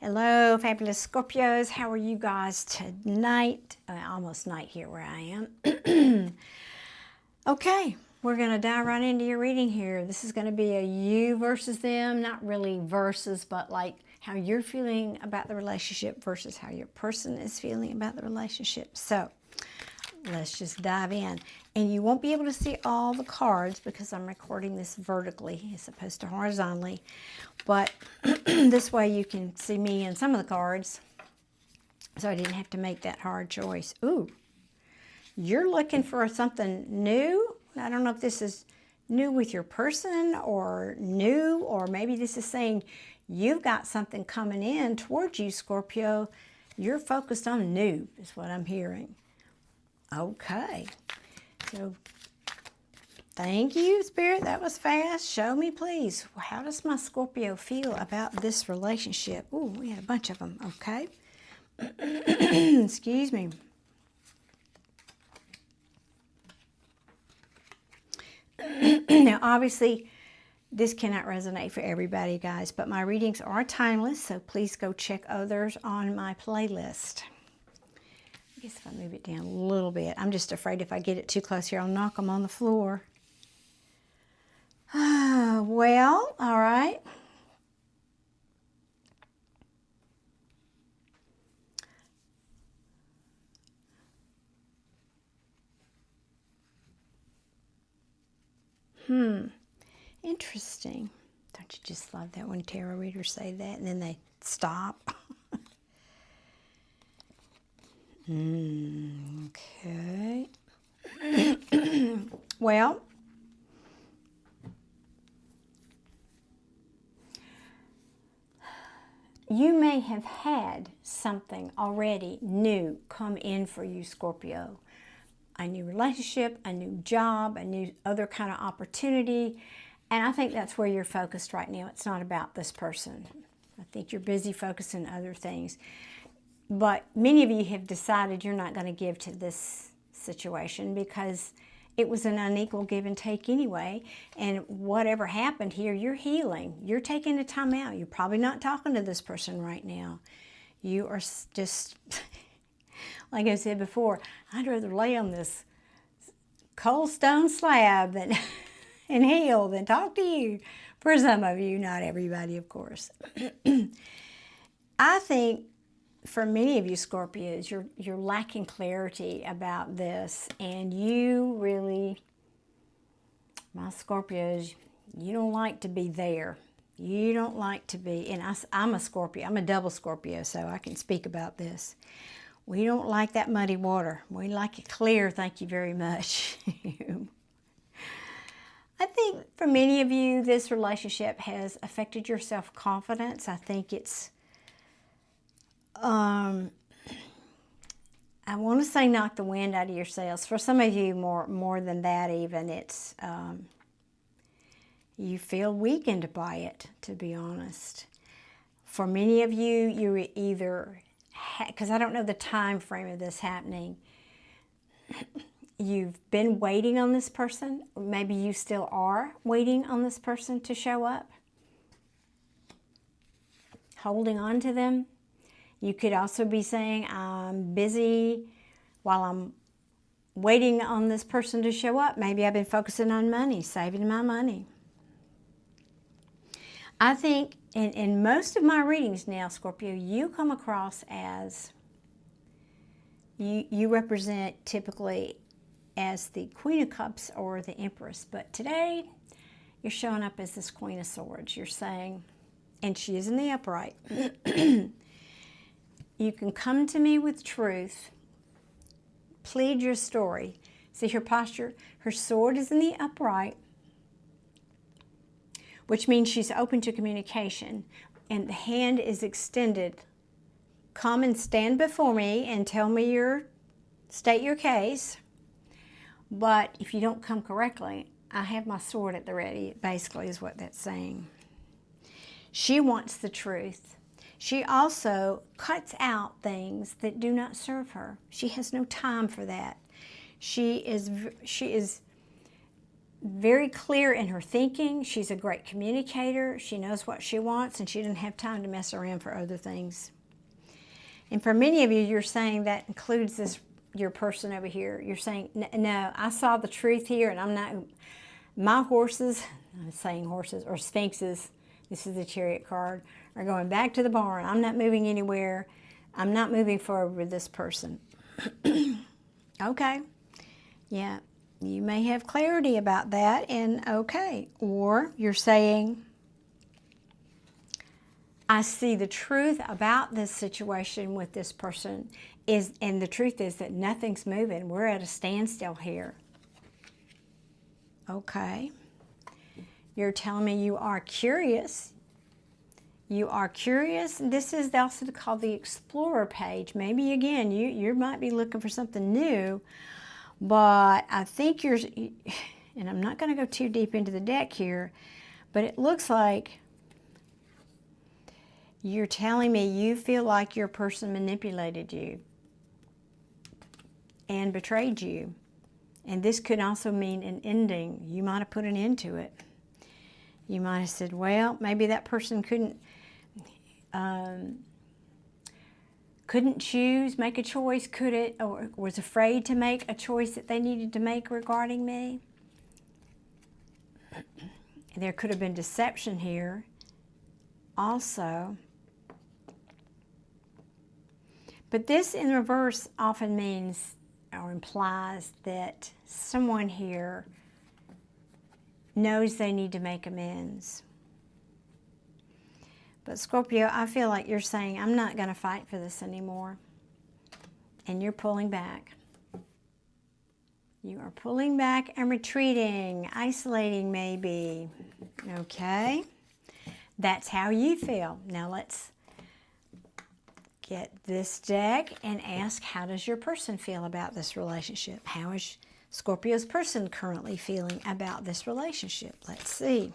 Hello, fabulous Scorpios. How are you guys tonight? Almost night here where I am. Okay, we're going to dive right into your reading here. This is going to be a you versus them, not really versus, but like how you're feeling about the relationship versus how your person is feeling about the relationship. So let's just dive in. And you won't be able to see all the cards because I'm recording this vertically as opposed to horizontally. But this way you can see me in some of the cards. So I didn't have to make that hard choice. Ooh, you're looking for something new. I don't know if this is new with your person or new, or maybe this is saying you've got something coming in towards you, Scorpio. You're focused on new is what I'm hearing. Okay, so thank you, Spirit. That was fast. Show me, please. How does my Scorpio feel about this relationship? Ooh, we had a bunch of them. Okay. Excuse me. Now, obviously, this cannot resonate for everybody, guys, but my readings are timeless, so please go check others on my playlist. I guess if I move it down a little bit, I'm just afraid if I get it too close here, I'll knock them on the floor. Well, all right. Interesting. Don't you just love that when tarot readers say that and then they stop? Okay. Well, you may have had something already new come in for you, Scorpio. A new relationship, a new job, a new other kind of opportunity. And I think that's where you're focused right now. It's not about this person. I think you're busy focusing on other things. But many of you have decided you're not going to give to this situation because it was an unequal give and take anyway. And whatever happened here, you're healing. You're taking the time out. You're probably not talking to this person right now. You are just, like I said before, I'd rather lay on this cold stone slab than, and heal than talk to you. For some of you, not everybody, of course. I think for many of you Scorpios, you're lacking clarity about this, and you really, my Scorpios, you don't like to be there. You don't like to be, and I'm a Scorpio. I'm a double Scorpio, so I can speak about this. We don't like that muddy water. We like it clear, thank you very much. I think for many of you, this relationship has affected your self-confidence. I think it's I want to say knock the wind out of your sails. For some of you, more than that even, it's you feel weakened by it, to be honest. For many of you, you're either, because I don't know the time frame of this happening, you've been waiting on this person, or maybe you still are waiting on this person to show up, holding on to them. You could also be saying, I'm busy while I'm waiting on this person to show up. Maybe I've been focusing on money, saving my money. I think in most of my readings now, Scorpio, you come across as, you represent typically as the Queen of Cups or the Empress. But today, you're showing up as this Queen of Swords. You're saying, and she is in the upright. You can come to me with truth, plead your story. See her posture? Her sword is in the upright, which means she's open to communication, and the hand is extended. Come and stand before me and tell me state your case. But if you don't come correctly, I have my sword at the ready, basically is what that's saying. She wants the truth. She also cuts out things that do not serve her. She has no time for that. She is very clear in her thinking. She's a great communicator. She knows what she wants, and she didn't have time to mess around for other things. And for many of you, you're saying that includes your person over here. You're saying, no, I saw the truth here, and I'm not, my horses, I'm saying horses, or sphinxes, this is the Chariot card, are going back to the barn. I'm not moving anywhere. I'm not moving forward with this person. Okay. Yeah. You may have clarity about that, and okay. Or you're saying, I see the truth about this situation with this person, and the truth is that nothing's moving. We're at a standstill here. Okay. You're telling me you are curious. You are curious. This is also called the Explorer page. Maybe, again, you might be looking for something new. But I think and I'm not going to go too deep into the deck here, but it looks like you're telling me you feel like your person manipulated you and betrayed you. And this could also mean an ending. You might have put an end to it. You might have said, well, maybe that person couldn't choose, make a choice, or was afraid to make a choice that they needed to make regarding me. There could have been deception here also. But this in reverse often means or implies that someone here knows they need to make amends. But Scorpio, I feel like you're saying, I'm not going to fight for this anymore. And you're pulling back. You are pulling back and retreating, isolating maybe. Okay? That's how you feel. Now let's get this deck and ask, how does your person feel about this relationship? How is Scorpio's person currently feeling about this relationship? Let's see.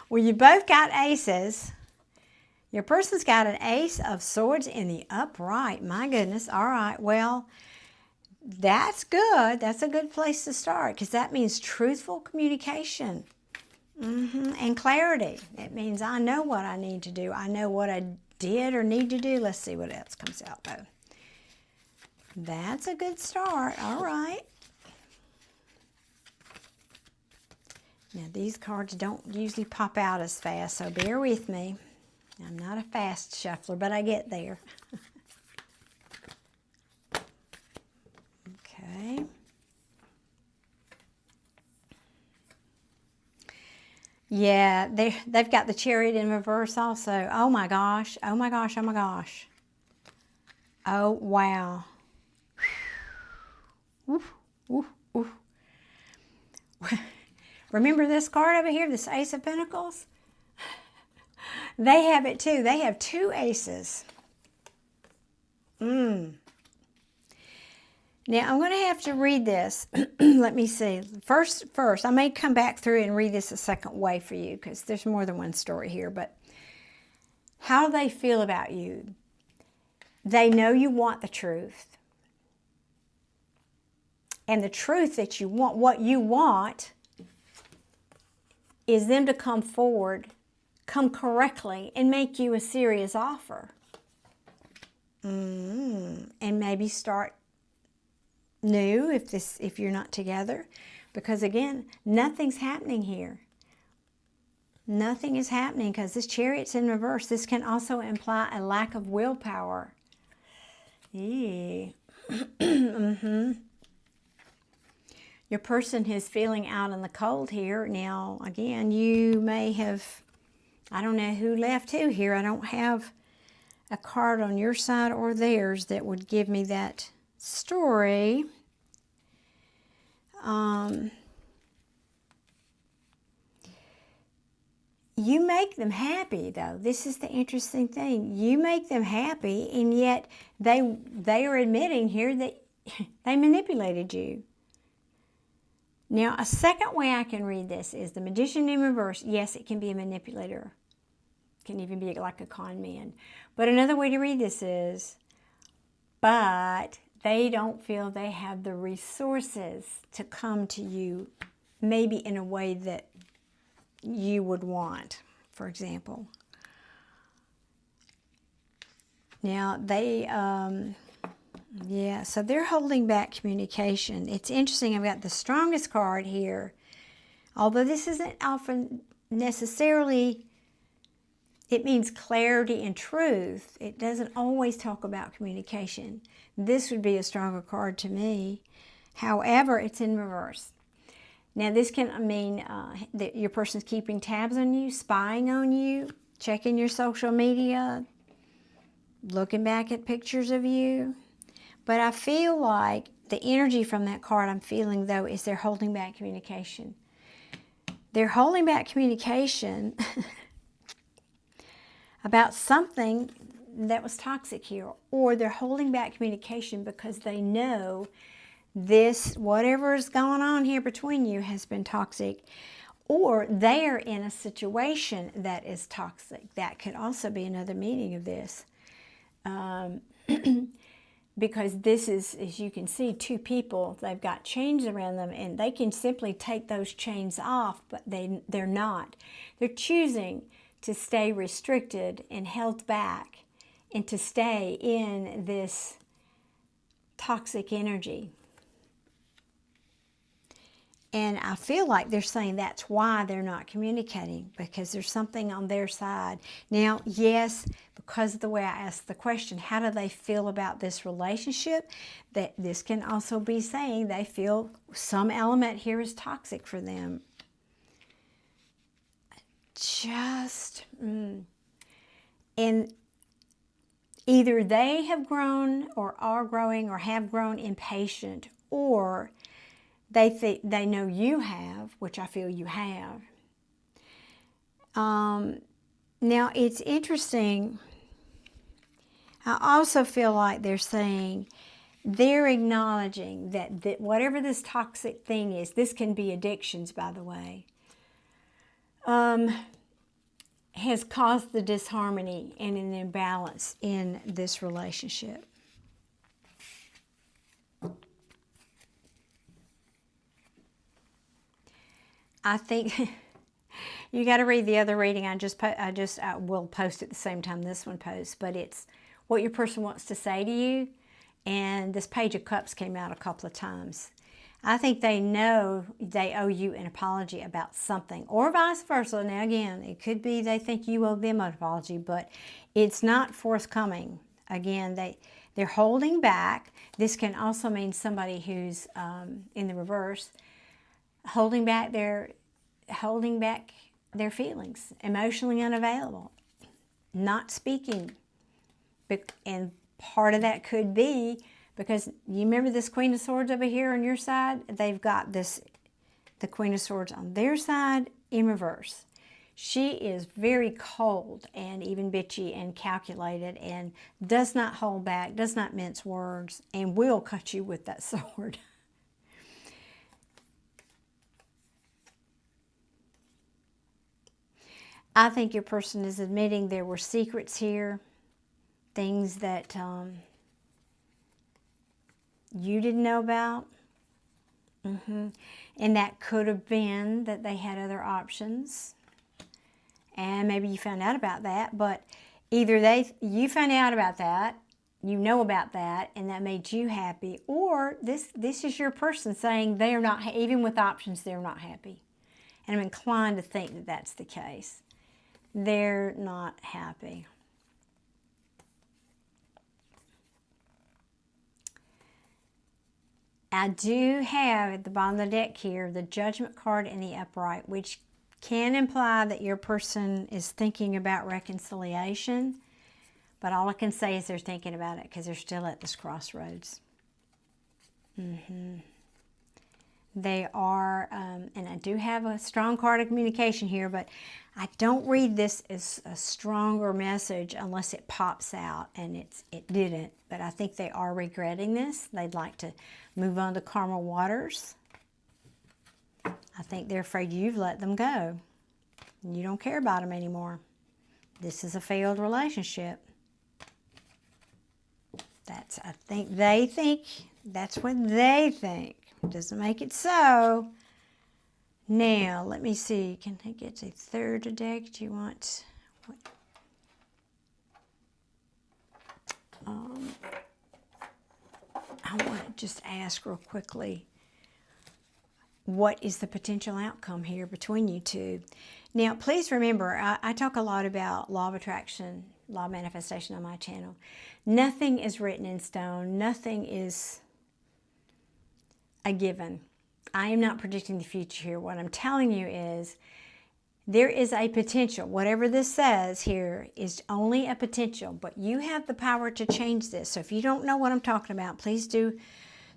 Well, you both got aces. Your person's got an ace of swords in the upright. My goodness. All right. Well, that's good. That's a good place to start, because that means truthful communication and clarity. It means I know what I need to do. I know what I did or need to do. Let's see what else comes out, though. That's a good start. All right. Now, these cards don't usually pop out as fast, so bear with me. I'm not a fast shuffler, but I get there. Okay. Yeah, they've got the Chariot in reverse also. Oh my gosh, oh my gosh, oh my gosh. Oh, wow. Oof, oof, oof. Remember this card over here, this Ace of Pentacles? They have it too. They have two aces. Now, I'm going to have to read this. Let me see. First, I may come back through and read this a second way for you, because there's more than one story here. But how they feel about you. They know you want the truth. And the truth that you want, what you want, is them to come forward, come correctly, and make you a serious offer. And maybe start new if you're not together. Because again, nothing's happening here. Nothing is happening because this Chariot's in reverse. This can also imply a lack of willpower. Yeah. Your person is feeling out in the cold here. Now, again, you may have, I don't know who left who here. I don't have a card on your side or theirs that would give me that story. You make them happy, though. This is the interesting thing. You make them happy, and yet they are admitting here that they manipulated you. Now, a second way I can read this is the Magician in reverse. Yes, it can be a manipulator. It can even be like a con man. But another way to read this is, but they don't feel they have the resources to come to you, maybe in a way that you would want, for example. Now, yeah, so they're holding back communication. It's interesting, I've got the Strongest card here. Although this isn't often necessarily, it means clarity and truth. It doesn't always talk about communication. This would be a stronger card to me. However, it's in reverse. Now, this can mean that your person's keeping tabs on you, spying on you, checking your social media, looking back at pictures of you. But I feel like the energy from that card I'm feeling, though, is they're holding back communication. They're holding back communication about something that was toxic here, or they're holding back communication because they know this, whatever is going on here between you, has been toxic, or they are in a situation that is toxic. That could also be another meaning of this. Because this is, as you can see, two people, they've got chains around them, and they can simply take those chains off, but they're not. They're choosing to stay restricted and held back and to stay in this toxic energy. And I feel like they're saying that's why they're not communicating, because there's something on their side. Now, yes, because of the way I asked the question, how do they feel about this relationship? That this can also be saying they feel some element here is toxic for them. And either they have grown or are growing or have grown impatient, or they know you have, which I feel you have. Now, it's interesting. I also feel like they're saying, they're acknowledging that whatever this toxic thing is, this can be addictions, by the way, has caused the disharmony and an imbalance in this relationship. I think you got to read the other reading. I will post at the same time this one posts, but it's what your person wants to say to you. And this Page of Cups came out a couple of times. I think they know they owe you an apology about something, or vice versa. Now, again, it could be they think you owe them an apology, but it's not forthcoming. Again, they're holding back. This can also mean somebody who's in the reverse, holding back their feelings, emotionally unavailable, not speaking. And part of that could be because you remember this Queen of Swords over here on your side? They've got the Queen of Swords on their side in reverse. She is very cold and even bitchy and calculated and does not hold back, does not mince words, and will cut you with that sword. I think your person is admitting there were secrets here, things that you didn't know about. And that could have been that they had other options. And maybe you found out about that, but either you found out about that, you know about that, and that made you happy, or this is your person saying they are not, even with options, they're not happy. And I'm inclined to think that that's the case. They're not happy. I do have at the bottom of the deck here the Judgment card in the upright, which can imply that your person is thinking about reconciliation, but all I can say is they're thinking about it because they're still at this crossroads. They are, and I do have a strong card of communication here, but I don't read this as a stronger message unless it pops out, and it didn't. But I think they are regretting this. They'd like to move on to calmer waters. I think they're afraid you've let them go. You don't care about them anymore. This is a failed relationship. I think they think, that's what they think. Doesn't make it so. Now, let me see. Can I get a third deck? Do you want... What? I want to just ask real quickly, what is the potential outcome here between you two? Now, please remember, I talk a lot about law of attraction, law of manifestation on my channel. Nothing is written in stone. Nothing is a given. I am not predicting the future here. What I'm telling you is there is a potential. Whatever this says here is only a potential, but you have the power to change this. So if you don't know what I'm talking about, please do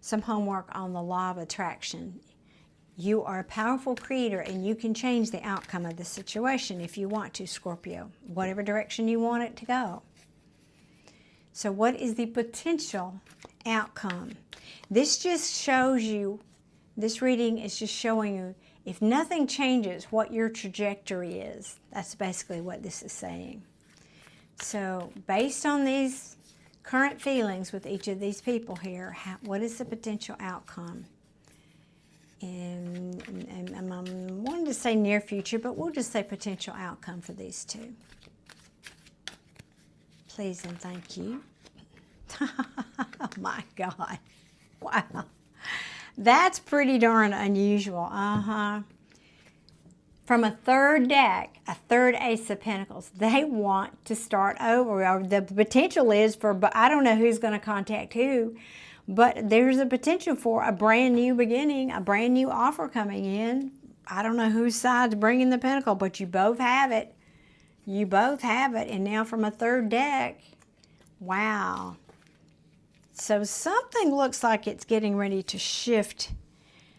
some homework on the law of attraction. You are a powerful creator, and you can change the outcome of the situation if you want to, Scorpio, whatever direction you want it to go. So what is the potential outcome? This just shows you, this reading is just showing you, if nothing changes, what your trajectory is. That's basically what this is saying. So based on these current feelings with each of these people here, what is the potential outcome? And I'm wanting to say near future, but we'll just say potential outcome for these two. Please and thank you. Oh my God. Wow. That's pretty darn unusual. From a third deck, a third Ace of Pentacles, they want to start over. Or the potential is for, but I don't know who's going to contact who, but there's a potential for a brand new beginning, a brand new offer coming in. I don't know whose side's bringing the pentacle, but you both have it. You both have it. And now from a third deck, wow. So something looks like it's getting ready to shift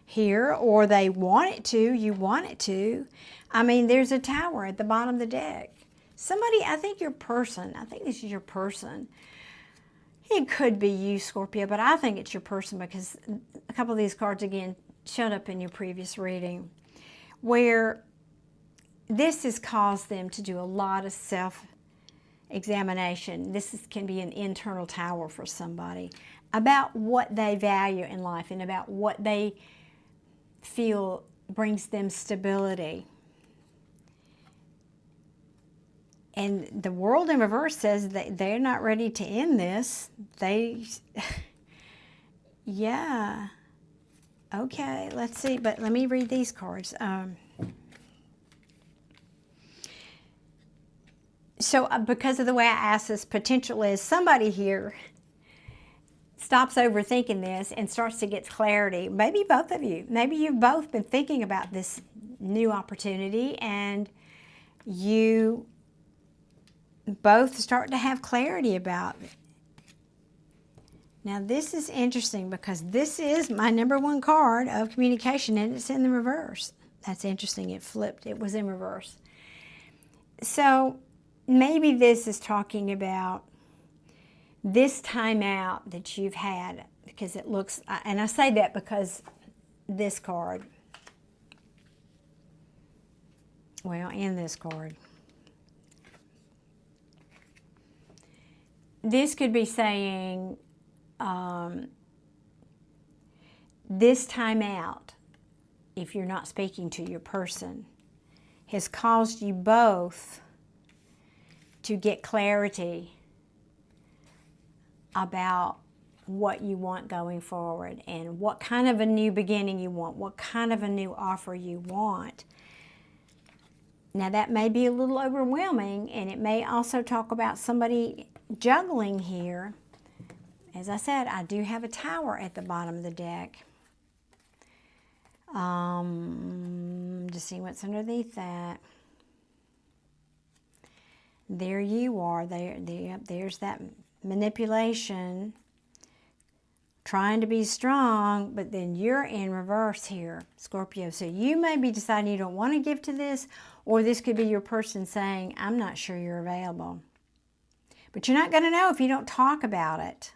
here, or they want it to, you want it to. I mean, there's a tower at the bottom of the deck. Somebody, I think your person, I think this is your person. It could be you, Scorpio, but I think it's your person because a couple of these cards, again, showed up in your previous reading, where this has caused them to do a lot of self-examination. Can be an internal tower for somebody about what they value in life and about what they feel brings them stability. And the world in reverse says that they're not ready to end this. Yeah. Okay, let's see. But let me read these cards. So because of the way I asked this, potential is somebody here stops overthinking this and starts to get clarity. Maybe both of you. Maybe you've both been thinking about this new opportunity and you both start to have clarity about it. Now this is interesting because this is my #1 card of communication and it's in the reverse. That's interesting. It flipped. It was in reverse. So maybe this is talking about this time out that you've had, because it looks, and I say that because this card, well, and this card, this could be saying this time out, if you're not speaking to your person, has caused you both to get clarity about what you want going forward and what kind of a new beginning you want, what kind of a new offer you want. Now that may be a little overwhelming, and it may also talk about somebody juggling here. As I said, I do have a tower at the bottom of the deck. Just see what's underneath that. There you are. There's that manipulation, trying to be strong, but then you're in reverse here, Scorpio. So you may be deciding you don't want to give to this, or this could be your person saying, I'm not sure you're available. But you're not going to know if you don't talk about it.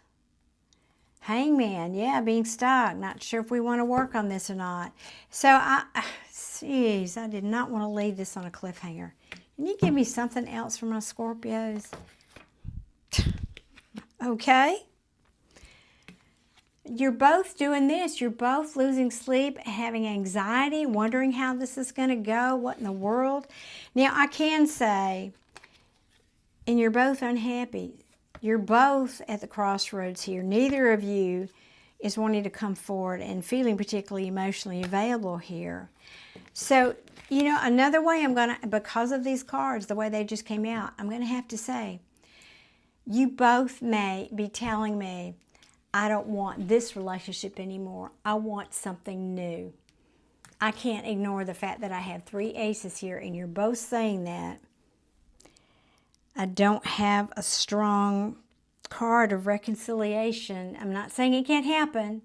Hangman, yeah, being stuck, not sure if we want to work on this or not. So, I did not want to leave this on a cliffhanger. Can you give me something else from my Scorpios? Okay. you're both doing this. You're both losing sleep, having anxiety, wondering how this is going to go, what in the world. Now, I can say, and you're both unhappy. You're both at the crossroads here. Neither of you is wanting to come forward and feeling particularly emotionally available here. So, you know, another way I'm going to, because of these cards, the way they just came out, I'm going to have to say, you both may be telling me, I don't want this relationship anymore. I want something new. I can't ignore the fact that I have 3 aces here, and you're both saying that. I don't have a strong card of reconciliation. I'm not saying it can't happen.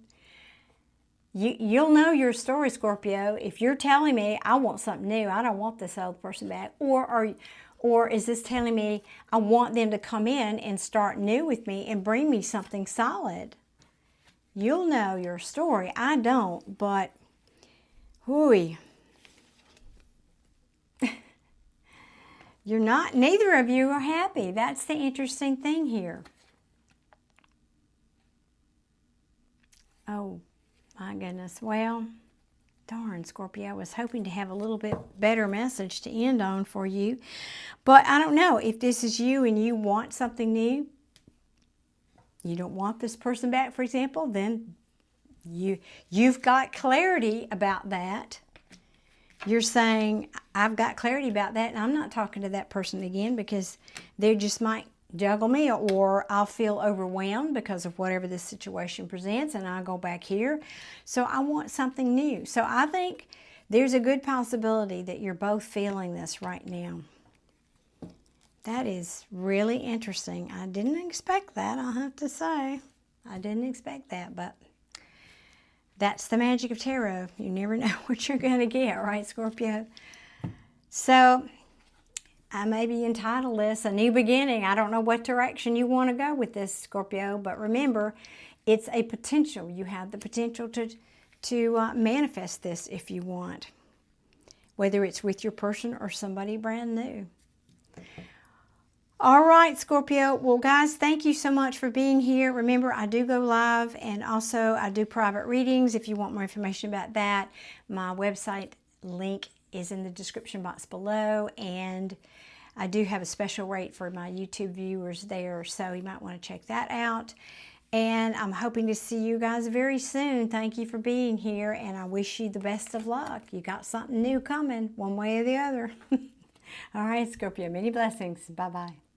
You'll know your story, Scorpio. If you're telling me, I want something new, I don't want this old person back, or is this telling me I want them to come in and start new with me and bring me something solid? You'll know your story. I don't, but whooey. You're not, neither of you are happy. That's the interesting thing here. Oh, my goodness. Well, darn, Scorpio, I was hoping to have a little bit better message to end on for you. But I don't know. If this is you and you want something new, you don't want this person back, for example, then you've got clarity about that. You're saying, I've got clarity about that, and I'm not talking to that person again because they just might juggle me, or I'll feel overwhelmed because of whatever this situation presents, and I'll go back here. So I want something new. So I think there's a good possibility that you're both feeling this right now. That is really interesting. I didn't expect that, I'll have to say. I didn't expect that, but that's the magic of tarot. You never know what you're going to get, right, Scorpio? So I may be entitled this a new beginning. I don't know what direction you want to go with this, Scorpio, but remember, it's a potential. You have the potential to manifest this if you want, whether it's with your person or somebody brand new. All right, Scorpio. Well, guys, thank you so much for being here. Remember, I do go live, and also I do private readings. If you want more information about that, my website link is in the description box below, and I do have a special rate for my YouTube viewers there, so you might want to check that out. And I'm hoping to see you guys very soon. Thank you for being here, and I wish you the best of luck. You got something new coming, one way or the other. All right, Scorpio, many blessings. Bye-bye.